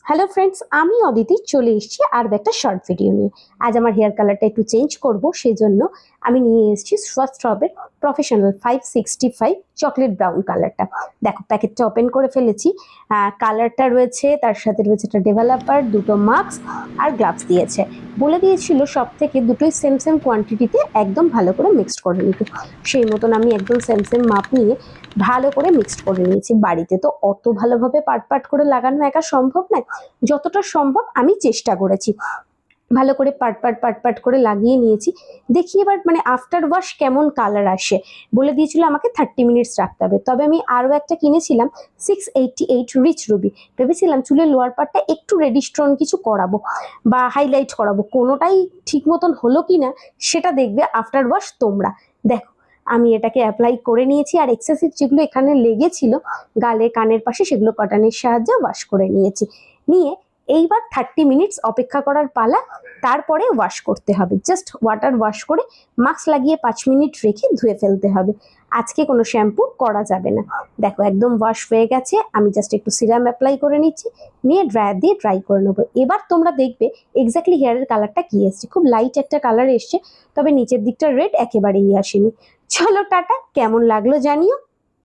Hello friends, আমি অদিতি চলে এসেছি আর একটা শর্ট ভিডিও নিয়ে। আজ আমার হেয়ার কালারটা একটু চেঞ্জ করব, সেই জন্য আমি নিয়ে এসেছি ফার্স্ট্রবের প্রফেশনাল 565 চকলেট ব্রাউন কালারটা। দেখো, প্যাকেটটা ওপেন করে ফেলেছি। কালারটা রয়েছে, তার সাথে রয়েছে একটা ডেভেলপার, দুটো মাস্ক আর গ্লাভস দিয়েছে। বলে দিয়েছিল সব থেকে দুটোই সেম সেম কোয়ান্টিটিতে একদম ভালো করে মিক্সড করে নিতে। সেই মতন আমি একদম সেম সেম মাপ নিয়ে ভালো করে মিক্সড করে নিয়েছি। বাড়িতে তো অত ভালোভাবে পাট পাট করে লাগানো একা সম্ভব নয়, যতটা সম্ভব আমি চেষ্টা করেছি। ভালো করে পাট পাট করে লাগিয়ে নিয়েছি। দেখি এবার মানে আফটার ওয়াশ কেমন কালার আসে। বলে দিয়েছিল আমাকে 30 মিনিটস রাখতে হবে, তবে আমি আরও একটা কিনেছিলাম 688 রিচ রুবি। ভেবেছিলাম চুলের লোয়ার পার্টটা একটু রেডি স্টোন কিছু করাবো বা হাইলাইট করাবো, কোনোটাই ঠিক মতন হলো কি না সেটা দেখবে আফটার ওয়াশ তোমরা। দেখো, আমি এটাকে অ্যাপ্লাই করে নিয়েছি, আর এক্সেসিভ যেগুলো এখানে লেগেছিল গালে কানের পাশে সেগুলো কটনের সাহায্যে ওয়াশ করে নিয়েছি। নিয়ে এইবার 30 মিনিটস অপেক্ষা করার পালা, তারপরে ওয়াশ করতে হবে। জাস্ট ওয়াটার ওয়াশ করে মাস্ক লাগিয়ে 5 মিনিট রেখে ধুয়ে ফেলতে হবে। আজকে কোনো শ্যাম্পু করা যাবে না। দেখো, একদম ওয়াশ হয়ে গেছে। আমি জাস্ট একটু সিরাম অ্যাপ্লাই করে নিচ্ছি, নিয়ে ড্রায়ার দিয়ে ড্রাই করে নেবো। এবার তোমরা দেখবে এক্স্যাক্টলি হেয়ারের কালারটা কি এসছে। খুব লাইট একটা কালার এসছে, তবে নিচের দিকটা রেড একেবারেই আসেনি। চলো টাটা, কেমন লাগলো জানিও।